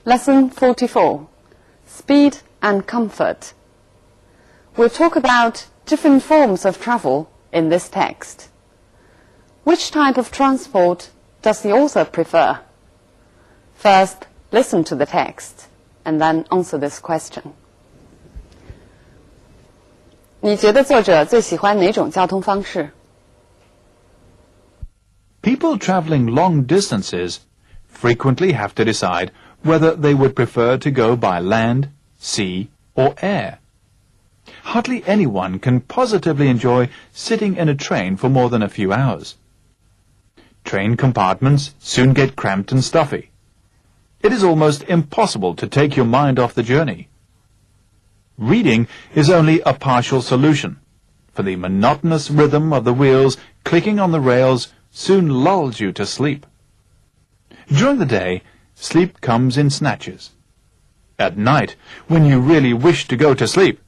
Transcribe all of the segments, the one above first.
Lesson 44, Speed and Comfort. We'll talk about different forms of travel in this text. Which type of transport does the author prefer? First, listen to the text and then answer this question. 你觉得作者最喜欢哪种交通方式？ People traveling long distances frequently have to decide whether they would prefer to go by land, sea, or air. Hardly anyone can positively enjoy sitting in a train for more than a few hours. Train compartments soon get cramped and stuffy. It is almost impossible to take your mind off the journey. Reading is only a partial solution, for the monotonous rhythm of the wheels clicking on the rails soon lulls you to sleep. During the day, sleep comes in snatches. At night, when you really wish to go to sleep,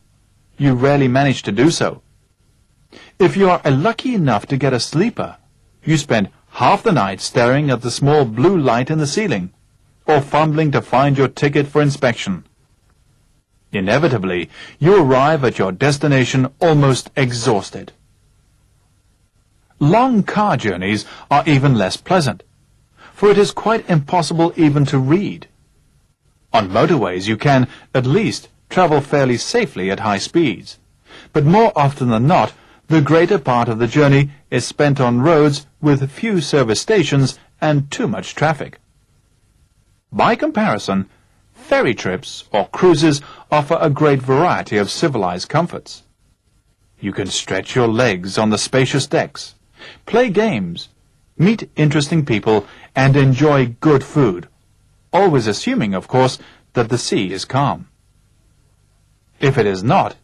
you rarely manage to do so. If you are lucky enough to get a sleeper, you spend half the night staring at the small blue light in the ceiling, or fumbling to find your ticket for inspection. Inevitably, you arrive at your destination almost exhausted. Long car journeys are even less pleasant, for it is quite impossible even to read. On motorways you can, at least, travel fairly safely at high speeds, but more often than not, the greater part of the journey is spent on roads with few service stations and too much traffic. By comparison, ferry trips or cruises offer a great variety of civilized comforts. You can stretch your legs on the spacious decks, play games, meet interesting people, and enjoy good food, always assuming, of course, that the sea is calm. If it is not,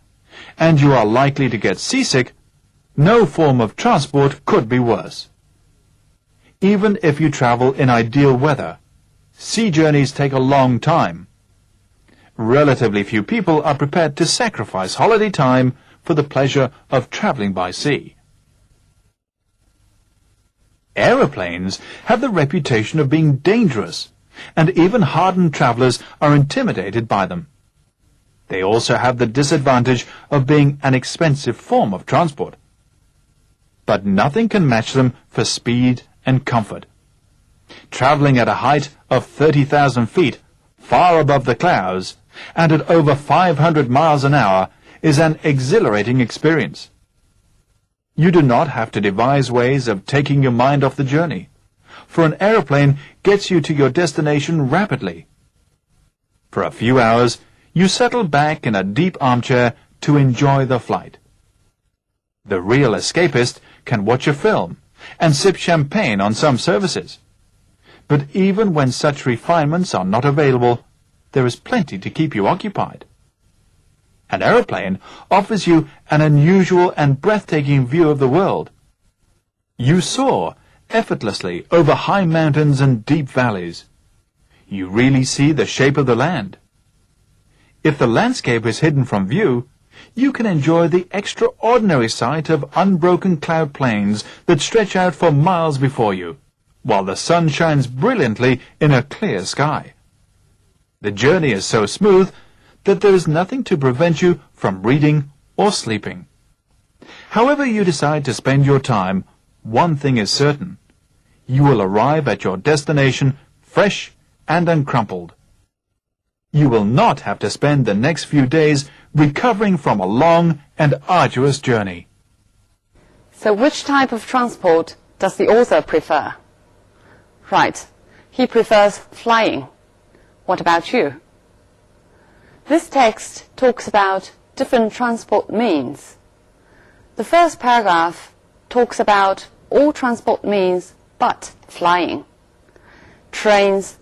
and you are likely to get seasick, no form of transport could be worse. Even if you travel in ideal weather, sea journeys take a long time. Relatively few people are prepared to sacrifice holiday time for the pleasure of traveling by sea. Aeroplanes have the reputation of being dangerous, and even hardened travelers are intimidated by them. They also have the disadvantage of being an expensive form of transport. But nothing can match them for speed and comfort. Traveling at a height of 30,000 feet, far above the clouds, and at over 500 miles an hour is an exhilarating experience. You do not have to devise ways of taking your mind off the journey, for an aeroplane gets you to your destination rapidly. For a few hours, you settle back in a deep armchair to enjoy the flight. The real escapist can watch a film and sip champagne on some services. But even when such refinements are not available, there is plenty to keep you occupied. An aeroplane offers you an unusual and breathtaking view of the world. You soar effortlessly over high mountains and deep valleys. You really see the shape of the land. If the landscape is hidden from view, you can enjoy the extraordinary sight of unbroken cloud plains that stretch out for miles before you, while the sun shines brilliantly in a clear sky. The journey is so smooth that there is nothing to prevent you from reading or sleeping. However you decide to spend your time, one thing is certain. You will arrive at your destination fresh and uncrumpled. You will not have to spend the next few days recovering from a long and arduous journey. So which type of transport does the author prefer? Right, he prefers flying. What about you? This text talks about different transport means. The first paragraph talks about all transport means but flying. Trains,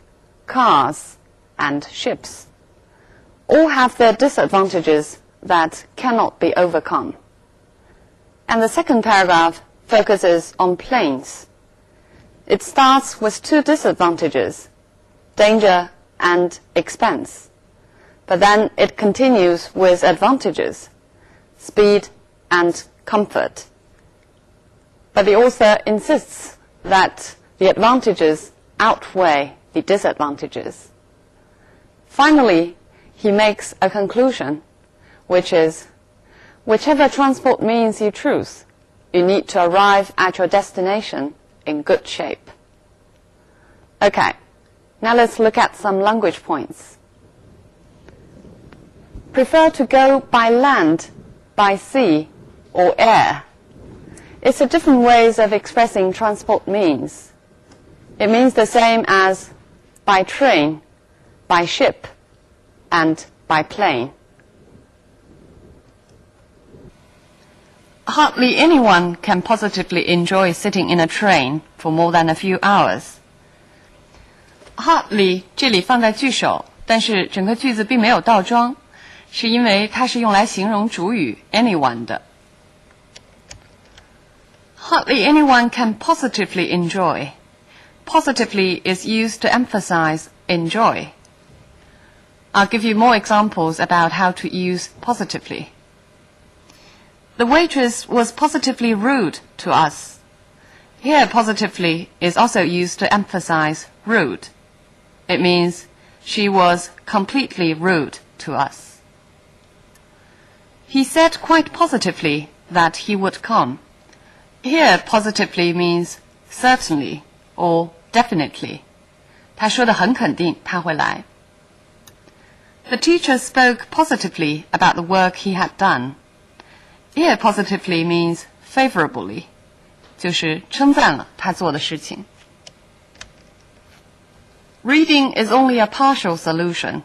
cars, and ships all have their disadvantages that cannot be overcome. And the second paragraph focuses on planes. It starts with two disadvantages, danger and expense. But then it continues with advantages, speed and comfort. But the author insists that the advantages outweigh the disadvantages. Finally, he makes a conclusion, which is, whichever transport means you choose, you need to arrive at your destination in good shape. Okay, now let's look at some language points. Prefer to go by land, by sea, or air. It's the different ways of expressing transport means. It means the same as by train, by ship, and by plane. Hardly anyone can positively enjoy sitting in a train for more than a few hours. Hardly 这里放在句首，但是整个句子并没有倒装，是因为它是用来形容主语 anyone 的。Hardly anyone can positively enjoy. Positively is used to emphasize enjoy. I'll give you more examples about how to use positively. The waitress was positively rude to us. Here, positively is also used to emphasize rude. It means she was completely rude to us. He said quite positively that he would come. Here, positively means certainly or definitely. 他说得很肯定他会来。The teacher spoke positively about the work he had done. Here, positively means favorably, 就是称赞了他做的事情。Reading is only a partial solution.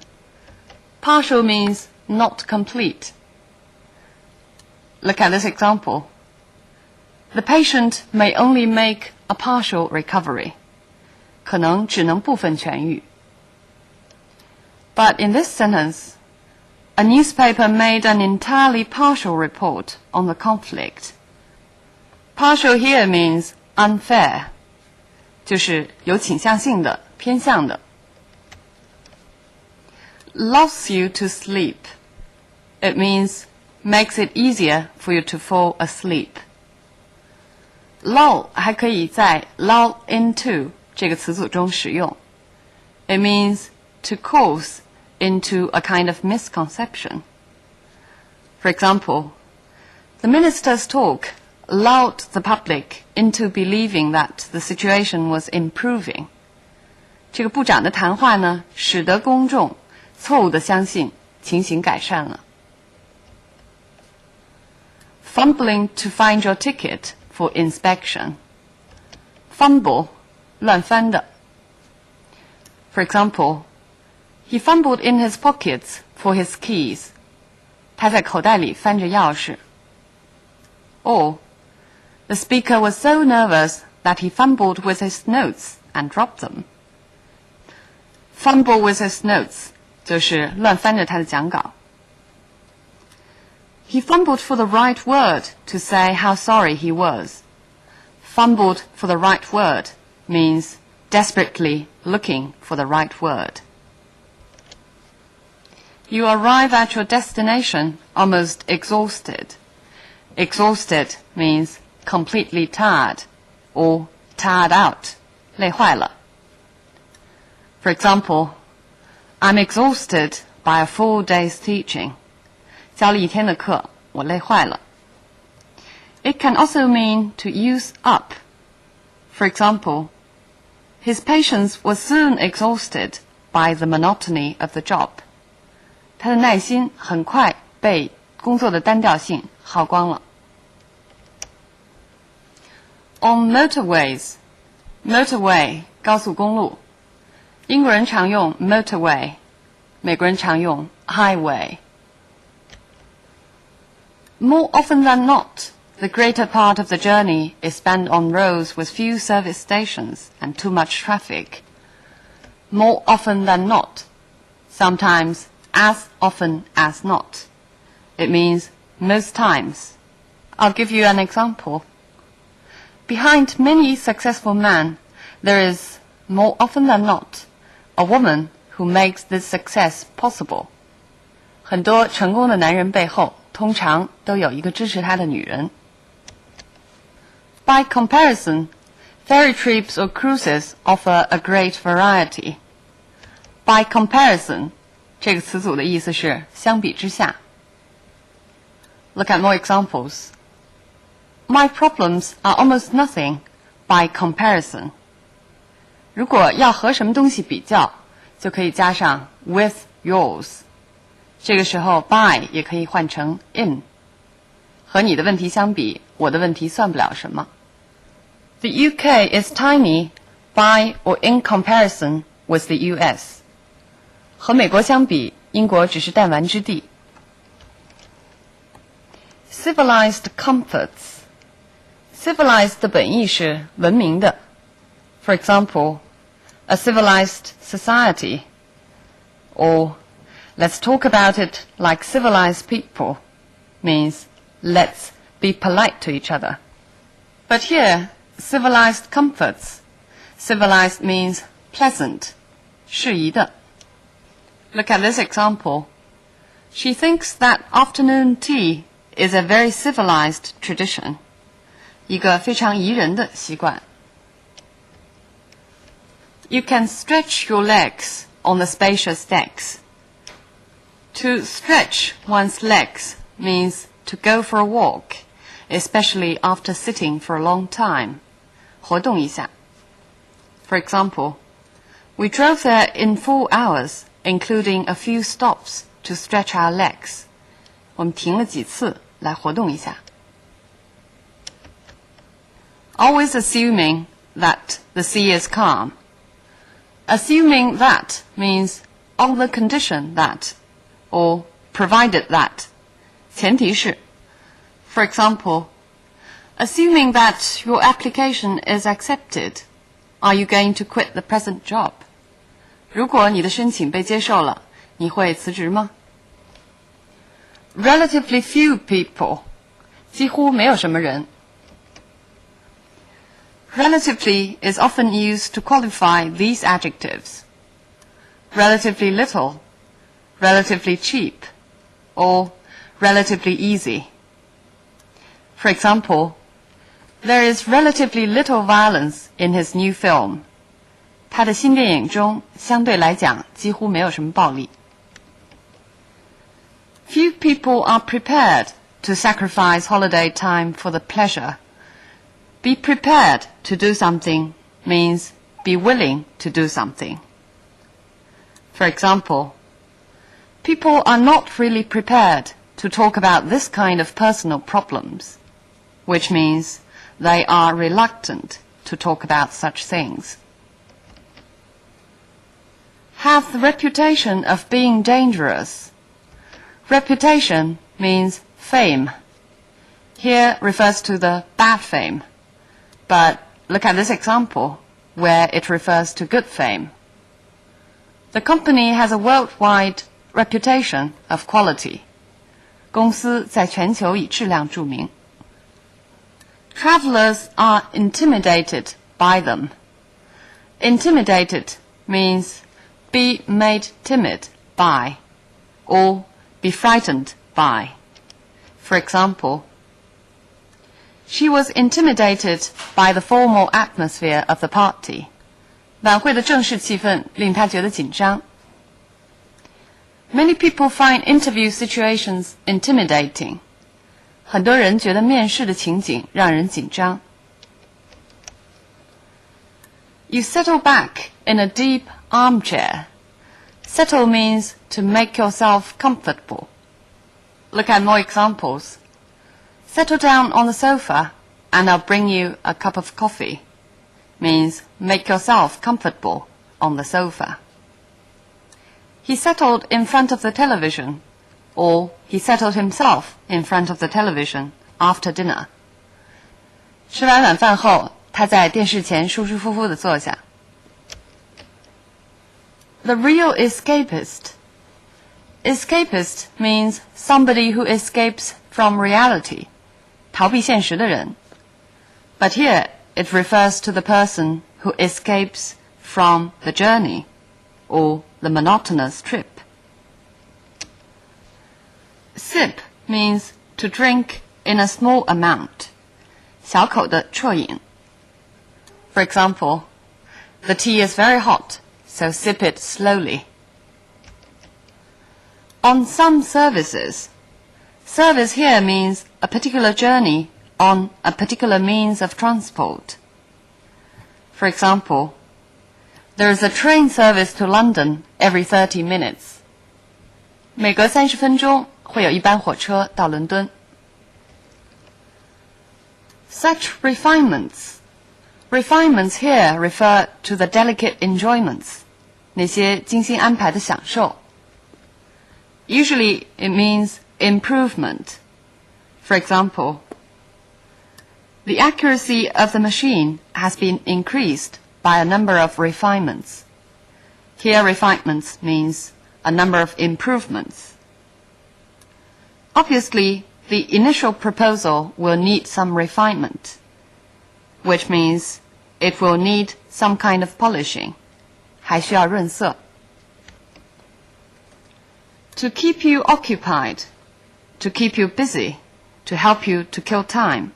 Partial means not complete. Look at this example. The patient may only make a partial recovery. 可能只能部分痊愈。But in this sentence, a newspaper made an entirely partial report on the conflict. Partial here means unfair, 就是有倾向性的、偏向的。Lulls you to sleep. It means makes it easier for you to fall asleep. Lull 还可以在 lull into 这个词组中使用。It means to cause into a kind of misconception. For example, the minister's talk lulled the public into believing that the situation was improving. 这个部长的谈话呢，使得公众错误地相信情形改善了。Fumbling to find your ticket for inspection. Fumble, 乱翻的。For example, he fumbled in his pockets for his keys. 他在口袋里翻着钥匙。Or, the speaker was so nervous that he fumbled with his notes and dropped them. Fumble with his notes 就是乱翻着他的讲稿。He fumbled for the right word to say how sorry he was. Fumbled for the right word means desperately looking for the right word. You arrive at your destination almost exhausted. Exhausted means completely tired or tired out, 累坏了。For example, I'm exhausted by a full day's teaching. 教了一天的课，我累坏了。It can also mean to use up. For example, his patience was soon exhausted by the monotony of the job. 他的耐心很快被工作的单调性耗光了。On motorways, motorway 高速公路，英国人常用 motorway， 美国人常用 highway。More often than not, the greater part of the journey is spent on roads with few service stations and too much traffic. More often than not, sometimes as often as not. It means most times. I'll give you an example. Behind many successful men, there is, more often than not, a woman who makes this success possible. 很多成功的男人背后，通常都有一个支持他的女人。By comparison, ferry trips or cruises offer a great variety. By comparison 这个词组的意思是相比之下。Look at more examples. My problems are almost nothing by comparison. 如果要和什么东西比较，就可以加上 with yours。这个时候 by 也可以换成 in。和你的问题相比，我的问题算不了什么。The UK is tiny by or in comparison with the US. 和美国相比，英国只是弹丸之地。Civilized comforts. Civilized 的本意是文明的。For example, a civilized society. Or, let's talk about it like civilized people means let's be polite to each other. But here, civilized comforts. Civilized means pleasant, 适宜的。Look at this example. She thinks that afternoon tea is a very civilized tradition. 一个非常宜人的习惯。You can stretch your legs on the spacious decks. To stretch one's legs means to go for a walk, especially after sitting for a long time. 活动一下。For example, we drove there in 4 hours, including a few stops to stretch our legs. 我们停了几次来活动一下。Always assuming that the sea is calm. Assuming that means on the condition that, or provided that. 前提是 For example, assuming that your application is accepted, are you going to quit the present job? 如果你的申请被接受了，你会辞职吗？ Relatively few people. 几乎没有什么人。Relatively is often used to qualify these adjectives. Relatively little, relatively cheap, or relatively easy. For example, there is relatively little violence in his new film. 他的新电影中相对来讲几乎没有什么暴力。Few people are prepared to sacrifice holiday time for the pleasure. Be prepared to do something means be willing to do something. For example, people are not really prepared to talk about this kind of personal problems, which means they are reluctant to talk about such things. Have the reputation of being dangerous. Reputation means fame. Here refers to the bad fame. But look at this example, where it refers to good fame. The company has a worldwide reputation of quality. 公司在全球以质量著名。Travelers are intimidated by them. Intimidated means be made timid by, or be frightened by. For example, she was intimidated by the formal atmosphere of the party. 晚会的正式气氛令她觉得紧张。Many people find interview situations intimidating. 很多人觉得面试的情景让人紧张。You settle back in a deep armchair. Settle means to make yourself comfortable. Look at more examples. Settle down on the sofa and I'll bring you a cup of coffee. Means make yourself comfortable on the sofa. He settled in front of the television, or he settled himself in front of the television after dinner. 吃完晚饭后，他在电视前舒舒服服地坐下。The real escapist. Escapist means somebody who escapes from reality. 逃避现实的人。But here it refers to the person who escapes from the journey or the monotonous trip. Sip means to drink in a small amount. 小口的啜饮。For example, the tea is very hot, so sip it slowly. on some services. Service here means a particular journey on a particular means of transport. For example, there is a train service to London every 30 minutes. 每隔30分钟会有一班火车到伦敦。Such refinements. Refinements here refer to the delicate enjoyments. 那些精心安排的享受。Usually it means improvement. For example, the accuracy of the machine has been increased by a number of refinements. Here refinements means a number of improvements. Obviously, the initial proposal will need some refinement, which means it will need some kind of polishing. 还需要润色。To keep you occupied, to keep you busy, to help you to kill time.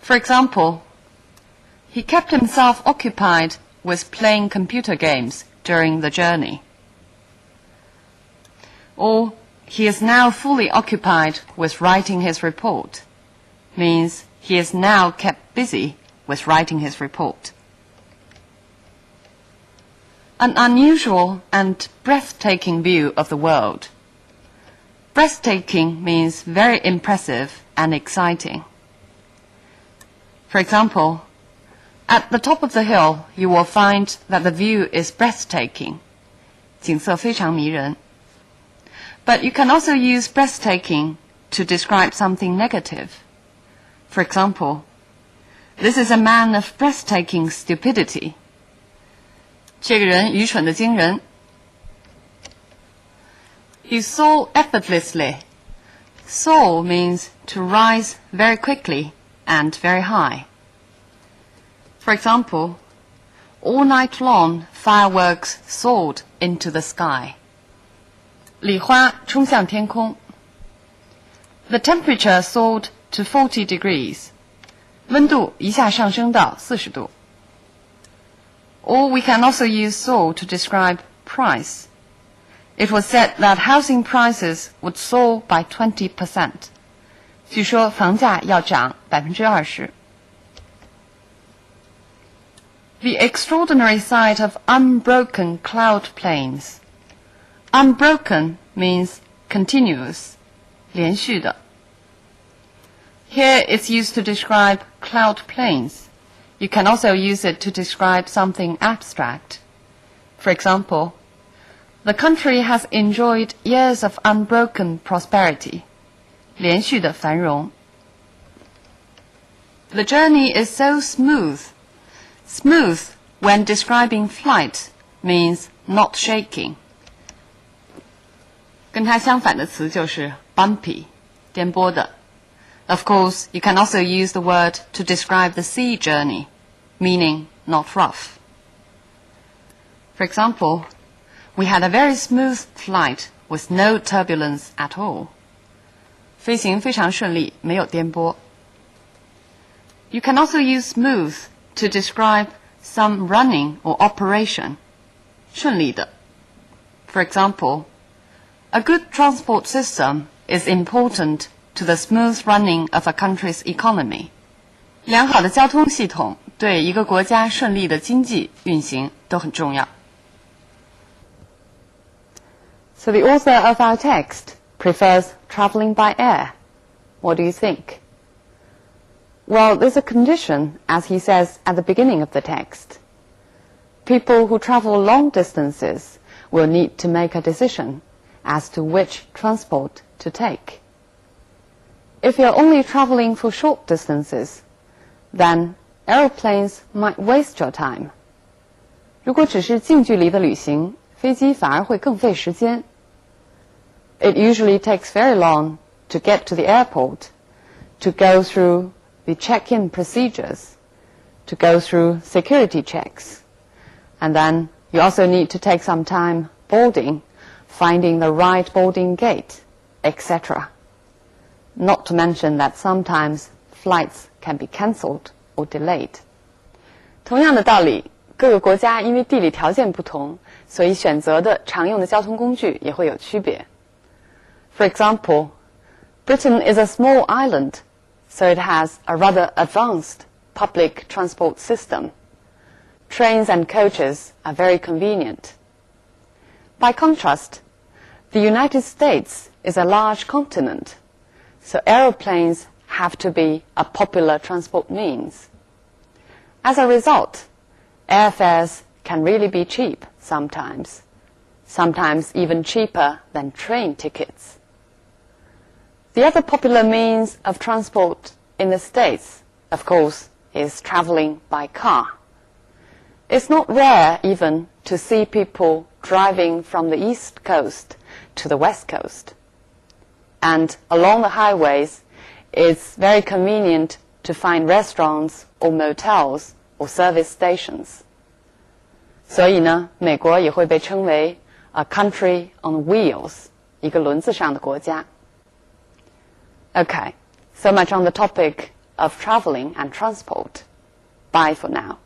For example, he kept himself occupied with playing computer games during the journey. Or he is now fully occupied with writing his report, means he is now kept busy with writing his report. An unusual and breathtaking view of the world. Breathtaking means very impressive and exciting. For example, at the top of the hill, you will find that the view is breathtaking. 景色非常迷人. But you can also use breathtaking to describe something negative. For example, this is a man of breathtaking stupidity. 这个人愚蠢的惊人。He soared effortlessly. Soar means to rise very quickly and very high. For example, all night long fireworks soared into the sky. 礼花冲向天空。The temperature soared to 40 degrees. 温度一下上升到40度。Or we can also use soar to describe price. It was said that housing prices would soar by 20%. 据说房价要涨20%。The extraordinary sight of unbroken cloud plains. Unbroken means continuous, 连续的。Here it's used to describe cloud plains. You can also use it to describe something abstract. For example, the country has enjoyed years of unbroken prosperity. 连续的繁荣。The journey is so smooth. Smooth, when describing flight, means not shaking. 跟它相反的词就是 bumpy, 颠簸的。Of course, you can also use the word to describe the sea journey, meaning not rough. For example, we had a very smooth flight with no turbulence at all. 飞行非常顺利，没有颠簸。You can also use smooth to describe some running or operation, 顺利的。For example, a good transport system is important to the smooth running of a country's economy. 良好的交通系统对一个国家顺利的经济运行都很重要。So the author of our text prefers traveling by air. What do you think? Well, there's a condition, as he says at the beginning of the text. People who travel long distances will need to make a decision as to which transport to take. If you're only traveling for short distances, then aeroplanes might waste your time. 如果只是近距离的旅行，飞机反而会更费时间。It usually takes very long to get to the airport, to go through the check-in procedures, to go through security checks. And then you also need to take some time boarding, finding the right boarding gate, etc. Not to mention that sometimes flights can be cancelled or delayed. 同样的道理，各个国家因为地理条件不同，所以选择的常用的交通工具也会有区别。For example, Britain is a small island, so it has a rather advanced public transport system. Trains and coaches are very convenient. By contrast, the United States is a large continent, so aeroplanes have to be a popular transport means. As a result, airfares can really be cheap sometimes even cheaper than train tickets. The other popular means of transport in the States, of course, is traveling by car. It's not rare even to see people driving from the East Coast to the West Coast. And along the highways, it's very convenient to find restaurants or motels or service stations. 所以呢，美国也会被称为 a country on wheels, 一个轮子上的国家。Okay, so much on the topic of traveling and transport. Bye for now.